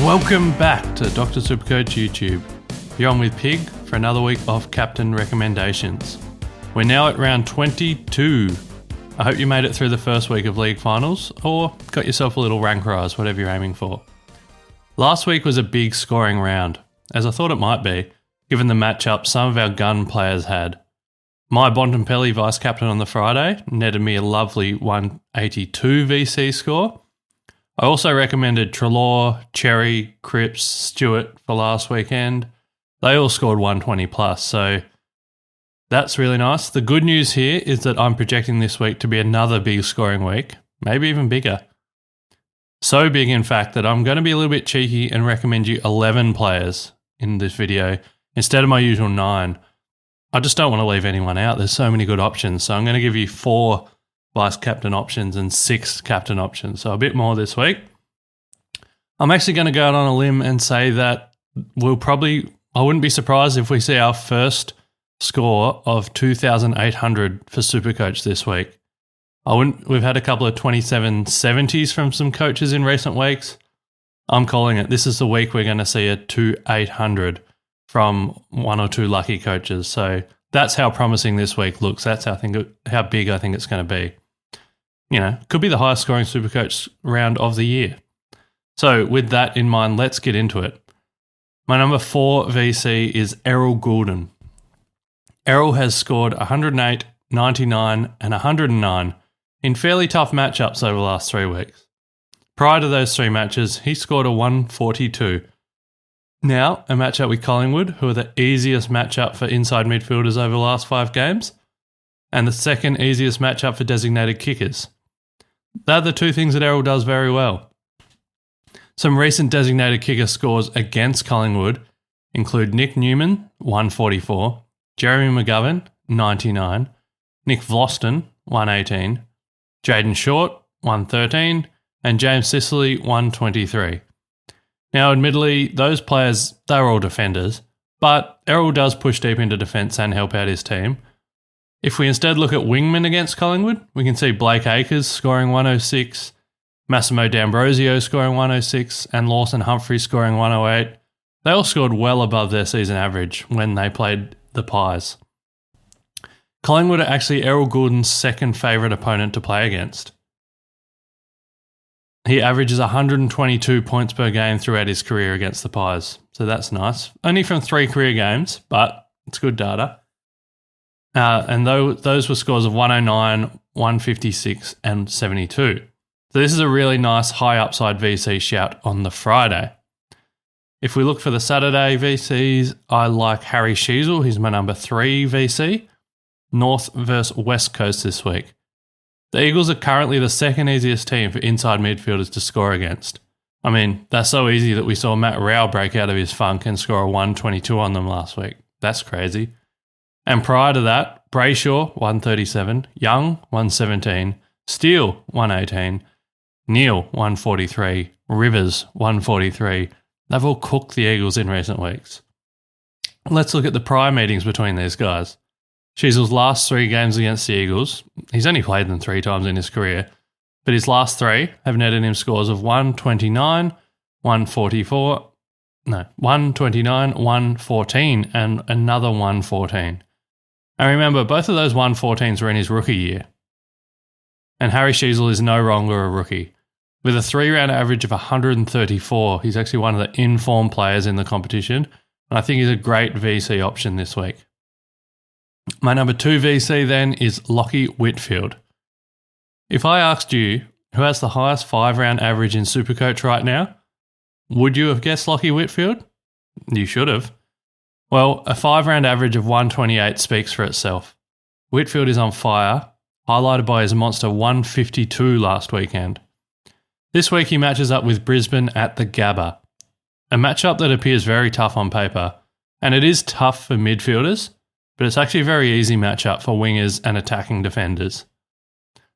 Welcome back to Dr. Supercoach YouTube. You're on with Pig for another week of captain recommendations. We're now at round 22. I hope you made it through the first week of league finals or got yourself a little rank rise, whatever you're aiming for. Last week was a big scoring round, as I thought it might be, given the matchup some of our gun players had. My Bontempelli vice captain on the Friday netted me a lovely 182 VC score. I also recommended Treloar, Cherry, Cripps, Stewart for last weekend. They all scored 120 plus, so that's really nice. The good news here is that I'm projecting this week to be another big scoring week, maybe even bigger. So big, in fact, that I'm going to be a little bit cheeky and recommend you 11 players in this video instead of my usual 9. I just don't want to leave anyone out. There's so many good options, so I'm going to give you 4 vice captain options and 6 captain options, so a bit more this week. I'm actually going to go out on a limb and say that I wouldn't be surprised if we see our first score of 2,800 for SuperCoach this week. We've had a couple of 2770s from some coaches in recent weeks. I'm calling it. This is the week we're going to see a 2,800 from 1 or 2 lucky coaches. So that's how promising this week looks. That's how big I think it's going to be. You know, could be the highest scoring SuperCoach round of the year. So with that in mind, let's get into it. My number 4 VC is Errol Goulden. Errol has scored 108, 99 and 109 in fairly tough matchups over the last 3 weeks. Prior to those 3 matches, he scored a 142. Now, a matchup with Collingwood, who are the easiest matchup for inside midfielders over the last 5 games, and the second easiest matchup for designated kickers. They're the 2 things that Errol does very well. Some recent designated kicker scores against Collingwood include Nick Newman, 144, Jeremy McGovern, 99, Nick Vlosten, 118, Jaden Short, 113, and James Sicily, 123. Now, admittedly, those players, they're all defenders, but Errol does push deep into defence and help out his team. If we instead look at wingmen against Collingwood, we can see Blake Acres scoring 106, Massimo D'Ambrosio scoring 106, and Lawson Humphrey scoring 108. They all scored well above their season average when they played the Pies. Collingwood are actually Errol Goulden's second favourite opponent to play against. He averages 122 points per game throughout his career against the Pies, so that's nice. Only from 3 career games, but it's good data. And those were scores of 109, 156 and 72. So this is a really nice high upside VC shout on the Friday. If we look for the Saturday VCs, I like Harry Sheezel. He's my number 3 VC. North versus West Coast this week. The Eagles are currently the second easiest team for inside midfielders to score against. I mean, that's so easy that we saw Matt Rowell break out of his funk and score a 122 on them last week. That's crazy. And prior to that, Brayshaw, 137, Young, 117, Steele, 118, Neal, 143, Rivers, 143. They've all cooked the Eagles in recent weeks. Let's look at the prior meetings between these guys. Sheezel's last 3 games against the Eagles, he's only played them 3 times in his career, but his last 3 have netted him scores of 129, 129, 114, and another 114. And remember, both of those 114s were in his rookie year. And Harry Sheezel is no longer a rookie. With a 3-round average of 134, he's actually one of the in-form players in the competition, and I think he's a great VC option this week. My number 2 VC then is Lockie Whitfield. If I asked you who has the highest 5-round average in SuperCoach right now, would you have guessed Lockie Whitfield? You should have. Well, a 5-round average of 128 speaks for itself. Whitfield is on fire, highlighted by his monster 152 last weekend. This week he matches up with Brisbane at the Gabba, a matchup that appears very tough on paper, and it is tough for midfielders, but it's actually a very easy matchup for wingers and attacking defenders.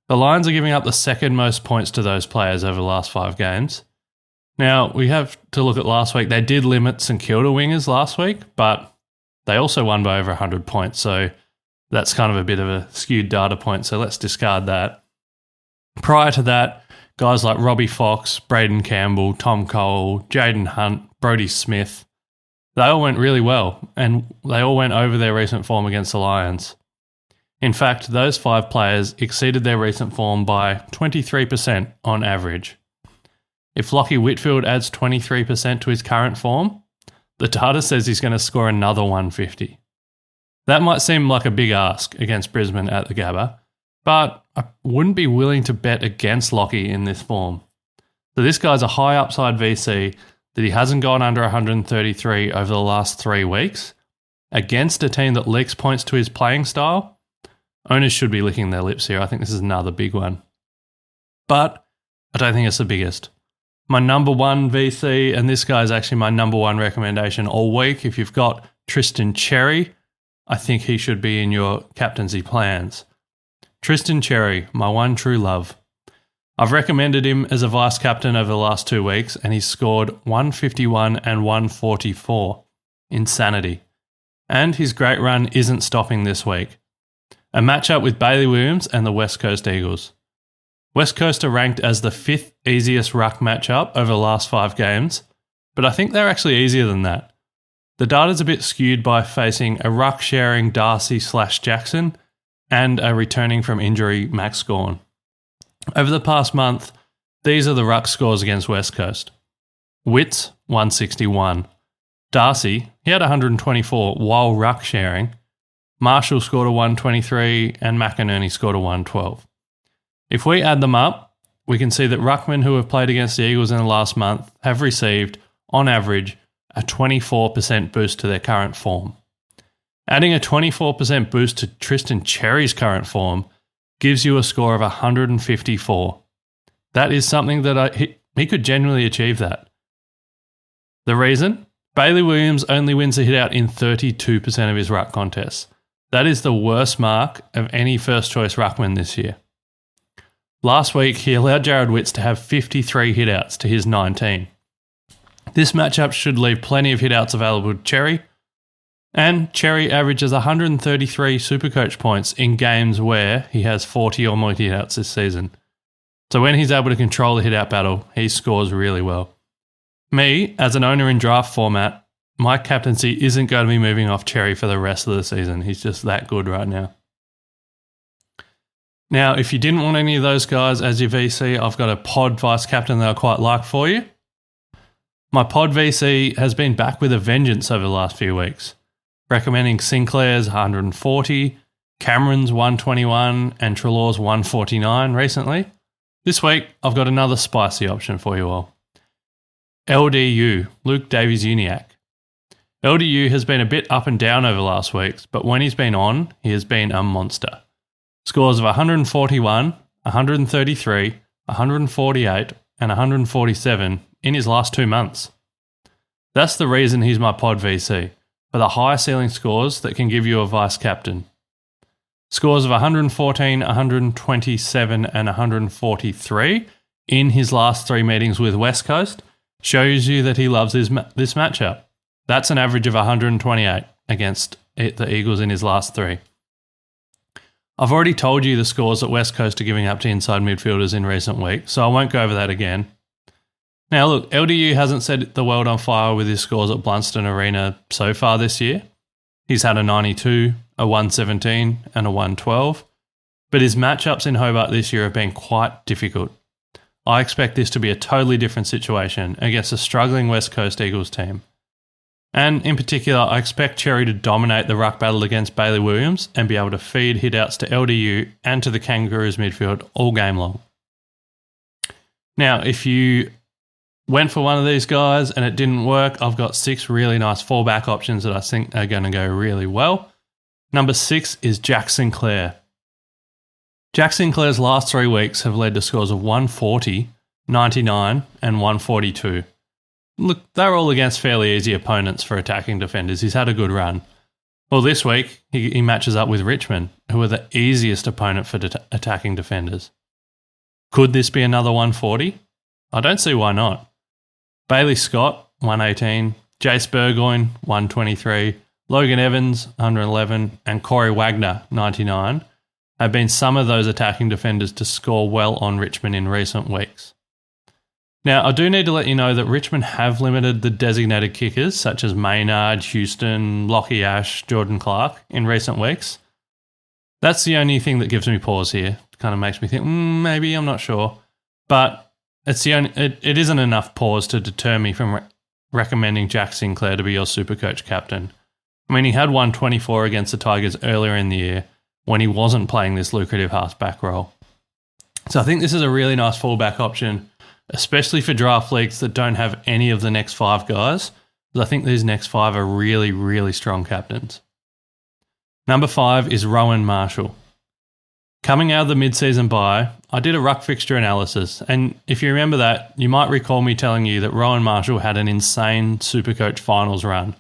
The Lions are giving up the second most points to those players over the last 5 games. Now, we have to look at last week. They did limit St Kilda wingers last week, but they also won by over 100 points, so that's kind of a bit of a skewed data point, so let's discard that. Prior to that, guys like Robbie Fox, Braden Campbell, Tom Cole, Jaden Hunt, Brodie Smith, they all went really well, and they all went over their recent form against the Lions. In fact, those 5 players exceeded their recent form by 23% on average. If Lachie Whitfield adds 23% to his current form, the data says he's going to score another 150. That might seem like a big ask against Brisbane at the Gabba, but I wouldn't be willing to bet against Lachie in this form. So this guy's a high upside VC that he hasn't gone under 133 over the last 3 weeks. Against a team that leaks points to his playing style, owners should be licking their lips here. I think this is another big one. But I don't think it's the biggest. My number 1 VC, and this guy is actually my number 1 recommendation all week. If you've got Tristan Cherry, I think he should be in your captaincy plans. Tristan Cherry, my one true love. I've recommended him as a vice captain over the last 2 weeks, and he's scored 151 and 144. Insanity. And his great run isn't stopping this week. A matchup with Bailey Williams and the West Coast Eagles. West Coast are ranked as the 5th easiest ruck matchup over the last 5 games, but I think they're actually easier than that. The data's a bit skewed by facing a ruck sharing Darcy/Jackson and a returning from injury Max Gawn. Over the past month, these are the ruck scores against West Coast. Witts, 161. Darcy, he had 124 while ruck sharing. Marshall scored a 123 and McInerney scored a 112. If we add them up, we can see that ruckmen who have played against the Eagles in the last month have received, on average, a 24% boost to their current form. Adding a 24% boost to Tristan Cherry's current form gives you a score of 154. That is something that he could genuinely achieve that. The reason? Bailey Williams only wins a hit out in 32% of his ruck contests. That is the worst mark of any first choice ruckman this year. Last week, he allowed Jared Witts to have 53 hitouts to his 19. This matchup should leave plenty of hitouts available to Cherry, and Cherry averages 133 SuperCoach points in games where he has 40 or more hitouts this season. So when he's able to control the hitout battle, he scores really well. Me, as an owner in draft format, my captaincy isn't going to be moving off Cherry for the rest of the season. He's just that good right now. Now, if you didn't want any of those guys as your VC, I've got a pod vice captain that I quite like for you. My pod VC has been back with a vengeance over the last few weeks, recommending Sinclair's 140, Cameron's 121, and Treloar's 149 recently. This week, I've got another spicy option for you all. LDU, Luke Davies-Uniacke. LDU has been a bit up and down over the last weeks, but when he's been on, he has been a monster. Scores of 141, 133, 148, and 147 in his last 2 months. That's the reason he's my pod VC, for the high ceiling scores that can give you a vice captain. Scores of 114, 127, and 143 in his last 3 meetings with West Coast shows you that he loves this matchup. That's an average of 128 against the Eagles in his last 3. I've already told you the scores that West Coast are giving up to inside midfielders in recent weeks, so I won't go over that again. Now look, LDU hasn't set the world on fire with his scores at Blunston Arena so far this year. He's had a 92, a 117 and a 112, but his matchups in Hobart this year have been quite difficult. I expect this to be a totally different situation against a struggling West Coast Eagles team. And in particular, I expect Cherry to dominate the ruck battle against Bailey Williams and be able to feed hitouts to LDU and to the Kangaroos midfield all game long. Now, if you went for one of these guys and it didn't work, I've got 6 really nice fallback options that I think are going to go really well. Number 6 is Jack Sinclair. Jack Sinclair's last 3 weeks have led to scores of 140, 99 and 142. Look, they're all against fairly easy opponents for attacking defenders. He's had a good run. Well, this week, he matches up with Richmond, who are the easiest opponent for attacking defenders. Could this be another 140? I don't see why not. Bailey Scott, 118, Jace Burgoyne, 123, Logan Evans, 111, and Corey Wagner, 99, have been some of those attacking defenders to score well on Richmond in recent weeks. Now, I do need to let you know that Richmond have limited the designated kickers such as Maynard, Houston, Lockie Ash, Jordan Clark in recent weeks. That's the only thing that gives me pause here. It kind of makes me think, maybe, I'm not sure. But it isn't enough pause to deter me from recommending Jack Sinclair to be your Supercoach captain. I mean, he had 124 against the Tigers earlier in the year when he wasn't playing this lucrative halfback role. So I think this is a really nice fallback option, especially for draft leagues that don't have any of the next 5 guys, because I think these next 5 are really, really strong captains. Number 5 is Rowan Marshall. Coming out of the mid-season bye, I did a ruck fixture analysis, and if you remember that, you might recall me telling you that Rowan Marshall had an insane Supercoach finals run.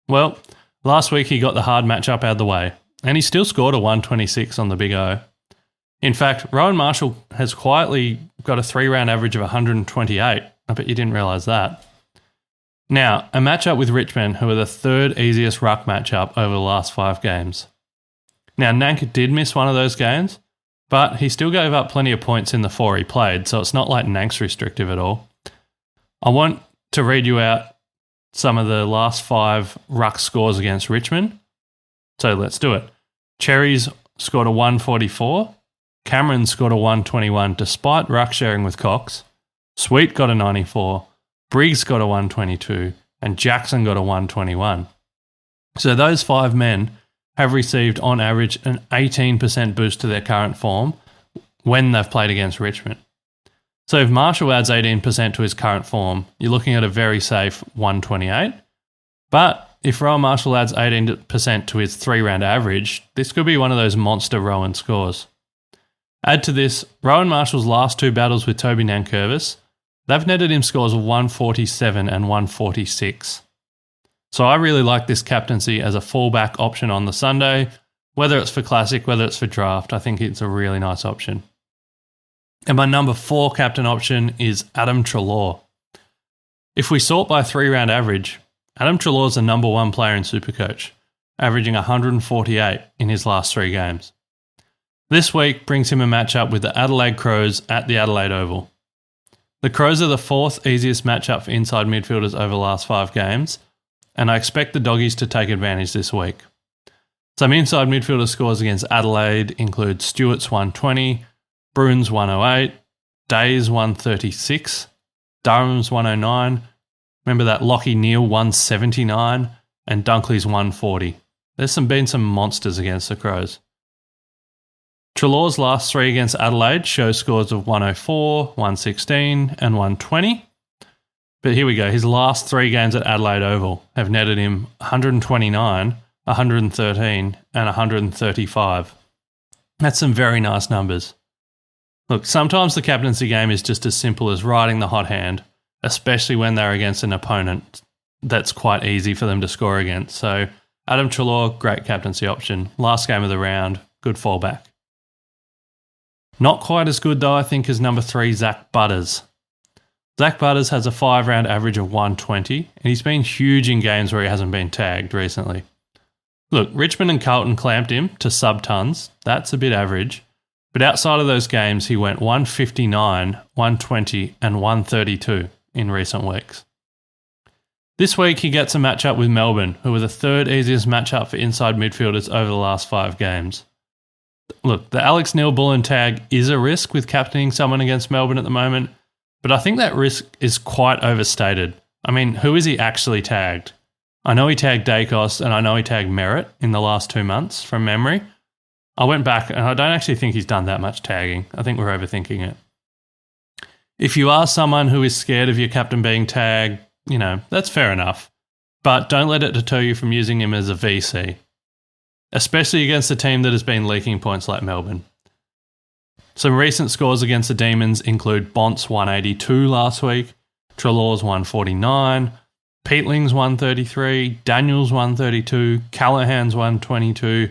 Well, last week he got the hard matchup out of the way, and he still scored a 126 on the Big O. In fact, Rowan Marshall has quietly got a 3-round average of 128. I bet you didn't realise that. Now, a matchup with Richmond, who are the 3rd easiest ruck matchup over the last 5 games. Now, Nank did miss one of those games, but he still gave up plenty of points in the 4 he played, so it's not like Nank's restrictive at all. I want to read you out some of the last 5 ruck scores against Richmond. So let's do it. Cherries scored a 144. Cameron scored a 121 despite ruck sharing with Cox. Sweet got a 94. Briggs got a 122. And Jackson got a 121. So those 5 men have received on average an 18% boost to their current form when they've played against Richmond. So if Marshall adds 18% to his current form, you're looking at a very safe 128. But if Rowan Marshall adds 18% to his 3-round average, this could be one of those monster Rowan scores. Add to this, Rowan Marshall's last 2 battles with Toby Nankervis, they've netted him scores of 147 and 146. So I really like this captaincy as a fallback option on the Sunday. Whether it's for Classic, whether it's for Draft, I think it's a really nice option. And my number 4 captain option is Adam Treloar. If we sort by 3-round average, Adam Treloar is the number 1 player in Supercoach, averaging 148 in his last 3 games. This week brings him a matchup with the Adelaide Crows at the Adelaide Oval. The Crows are the 4th easiest matchup for inside midfielders over the last 5 games, and I expect the Doggies to take advantage this week. Some inside midfielder scores against Adelaide include Stewart's 120, Bruins 108, Day's 136, Durham's 109, remember that Lockie Neal 179, and Dunkley's 140. There's been some monsters against the Crows. Treloar's last 3 against Adelaide show scores of 104, 116 and 120. But here we go. His last 3 games at Adelaide Oval have netted him 129, 113 and 135. That's some very nice numbers. Look, sometimes the captaincy game is just as simple as riding the hot hand, especially when they're against an opponent that's quite easy for them to score against. So Adam Treloar, great captaincy option. Last game of the round, good fallback. Not quite as good though, I think, as number 3, Zach Butters. Zach Butters has a 5-round average of 120, and he's been huge in games where he hasn't been tagged recently. Look, Richmond and Carlton clamped him to sub-tons. That's a bit average. But outside of those games, he went 159, 120 and 132 in recent weeks. This week, he gets a matchup with Melbourne, who are the 3rd easiest matchup for inside midfielders over the last 5 games. Look, the Alex Neil-Bullen tag is a risk with captaining someone against Melbourne at the moment, but I think that risk is quite overstated. I mean, who is he actually tagged? I know he tagged Dacos and I know he tagged Merritt in the last 2 months from memory. I went back and I don't actually think he's done that much tagging. I think we're overthinking it. If you are someone who is scared of your captain being tagged, that's fair enough. But don't let it deter you from using him as a VC, especially against a team that has been leaking points like Melbourne. Some recent scores against the Demons include Bont's 182 last week, Treloar's 149, Peatling's 133, Daniel's 132, Callahan's 122,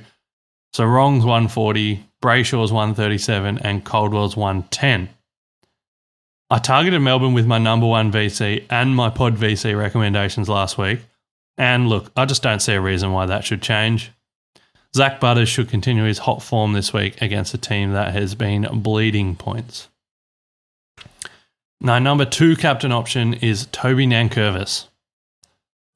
Sarong's 140, Brayshaw's 137 and Caldwell's 110. I targeted Melbourne with my number 1 VC and my pod VC recommendations last week, and look, I just don't see a reason why that should change. Zach Butters should continue his hot form this week against a team that has been bleeding points. My number 2 captain option is Toby Nankervis.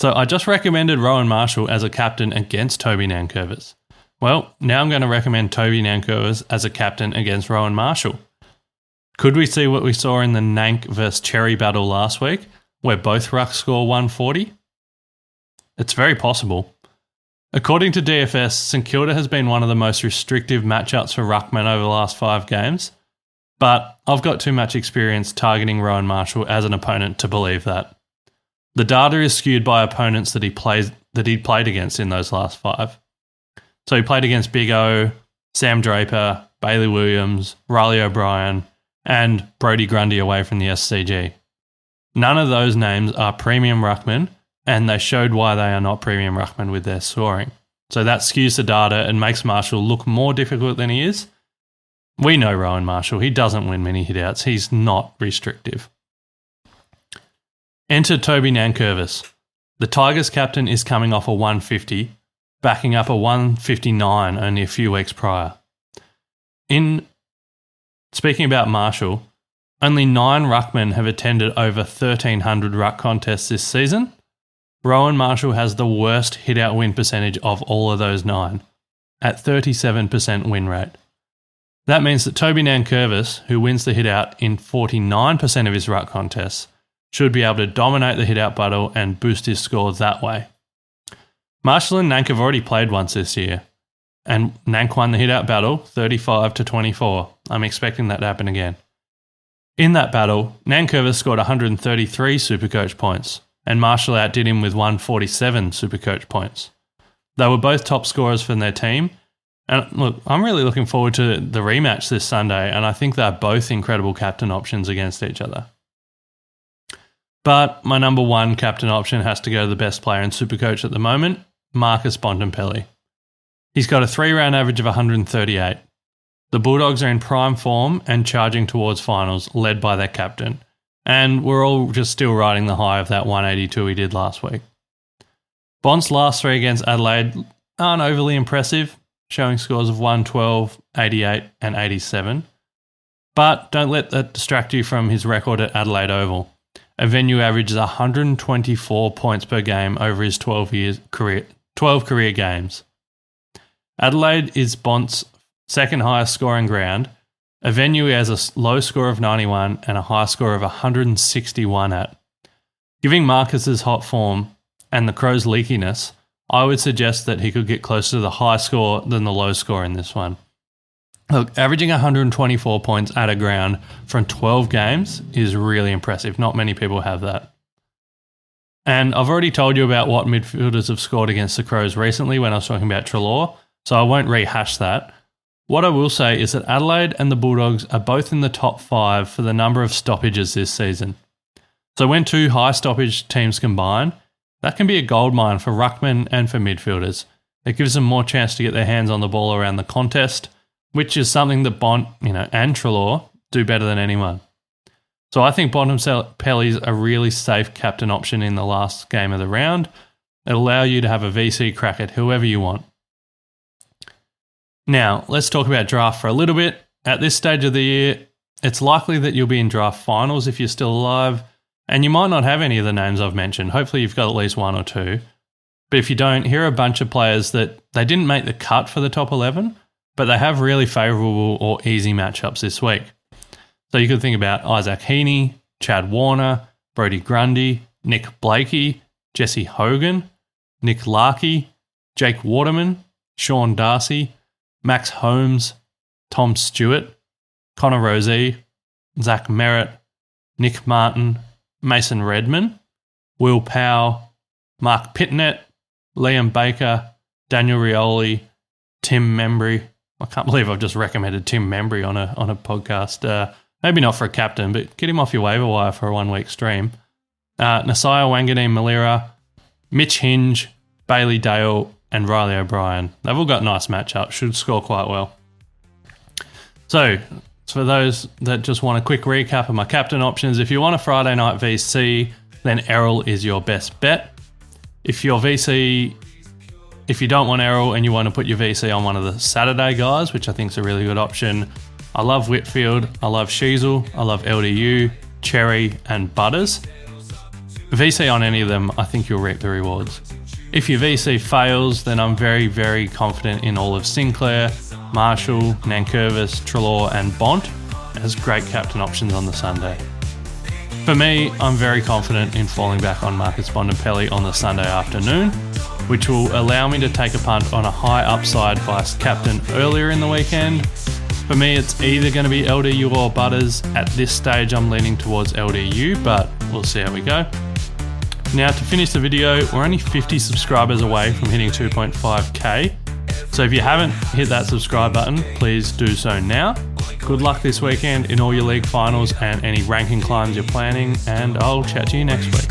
So I just recommended Rowan Marshall as a captain against Toby Nankervis. Well, now I'm going to recommend Toby Nankervis as a captain against Rowan Marshall. Could we see what we saw in the Nank vs Cherry battle last week, where both rucks score 140? It's very possible. According to DFS, St Kilda has been one of the most restrictive matchups for ruckmen over the last 5 games, but I've got too much experience targeting Rowan Marshall as an opponent to believe that. The data is skewed by opponents that he played against in those last 5. So he played against Big O, Sam Draper, Bailey Williams, Riley O'Brien, and Brodie Grundy away from the SCG. None of those names are premium ruckmen, and they showed why they are not premium ruckmen with their scoring. So that skews the data and makes Marshall look more difficult than he is. We know Rowan Marshall. He doesn't win many hitouts. He's not restrictive. Enter Toby Nankervis. The Tigers captain is coming off a 150, backing up a 159 only a few weeks prior. Speaking about Marshall, only 9 ruckmen have attended over 1,300 ruck contests this season. Rowan Marshall has the worst hit-out win percentage of all of those 9, at 37% win rate. That means that Toby Nankervis, who wins the hit-out in 49% of his ruck contests, should be able to dominate the hit-out battle and boost his score that way. Marshall and Nank have already played once this year, and Nank won the hit-out battle 35-24. I'm expecting that to happen again. In that battle, Nankervis scored 133 SuperCoach points, and Marshall outdid him with 147 SuperCoach points. They were both top scorers from their team, and look, I'm really looking forward to the rematch this Sunday, and I think they're both incredible captain options against each other. But my number 1 captain option has to go to the best player in SuperCoach at the moment, Marcus Bontempelli. He's got a 3-round average of 138. The Bulldogs are in prime form and charging towards finals, led by their captain. And we're all just still riding the high of that 182 he did last week. Bont's last 3 against Adelaide aren't overly impressive, showing scores of 112, 88 and 87. But don't let that distract you from his record at Adelaide Oval. A venue averages 124 points per game over his 12 career games. Adelaide is Bont's second highest scoring ground. A venue he has a low score of 91 and a high score of 161 at. Given Marcus's hot form and the Crows' leakiness, I would suggest that he could get closer to the high score than the low score in this one. Look, averaging 124 points at a ground from 12 games is really impressive. Not many people have that. And I've already told you about what midfielders have scored against the Crows recently when I was talking about Treloar, so I won't rehash that. What I will say is that Adelaide and the Bulldogs are both in the top 5 for the number of stoppages this season. So when 2 high stoppage teams combine, that can be a goldmine for ruckmen and for midfielders. It gives them more chance to get their hands on the ball around the contest, which is something that Bont, and Treloar do better than anyone. So I think Bontempelli's a really safe captain option in the last game of the round. It'll allow you to have a VC crack at whoever you want. Now, let's talk about draft for a little bit. At this stage of the year, it's likely that you'll be in draft finals if you're still alive, and you might not have any of the names I've mentioned. Hopefully you've got at least 1 or 2. But if you don't, here are a bunch of players that they didn't make the cut for the top 11, but they have really favourable or easy matchups this week. So you could think about Isaac Heaney, Chad Warner, Brodie Grundy, Nick Blakey, Jesse Hogan, Nick Larkey, Jake Waterman, Sean Darcy, Max Holmes, Tom Stewart, Connor Rozee, Zach Merritt, Nick Martin, Mason Redman, Will Powell, Mark Pitnett, Liam Baker, Daniel Rioli, Tim Membry. I can't believe I've just recommended Tim Membry on a podcast. Maybe not for a captain, but get him off your waiver wire for a 1-week stream. Nasiah Wanganeen-Malira, Mitch Hinge, Bailey Dale, and Riley O'Brien. They've all got nice matchups, should score quite well. So, for those that just want a quick recap of my captain options, if you want a Friday night VC, then Errol is your best bet. If you don't want Errol and you want to put your VC on one of the Saturday guys, which I think is a really good option, I love Whitfield, I love Sheasel, I love LDU, Cherry and Butters. VC on any of them, I think you'll reap the rewards. If your VC fails, then I'm very, very confident in all of Sinclair, Marshall, Nankervis, Treloar and Bont as great captain options on the Sunday. For me, I'm very confident in falling back on Marcus Bontempelli on the Sunday afternoon, which will allow me to take a punt on a high upside vice captain earlier in the weekend. For me, it's either going to be LDU or Butters. At this stage, I'm leaning towards LDU, but we'll see how we go. Now, to finish the video, we're only 50 subscribers away from hitting 2.5k. So if you haven't hit that subscribe button, please do so now. Good luck this weekend in all your league finals and any ranking climbs you're planning, and I'll chat to you next week.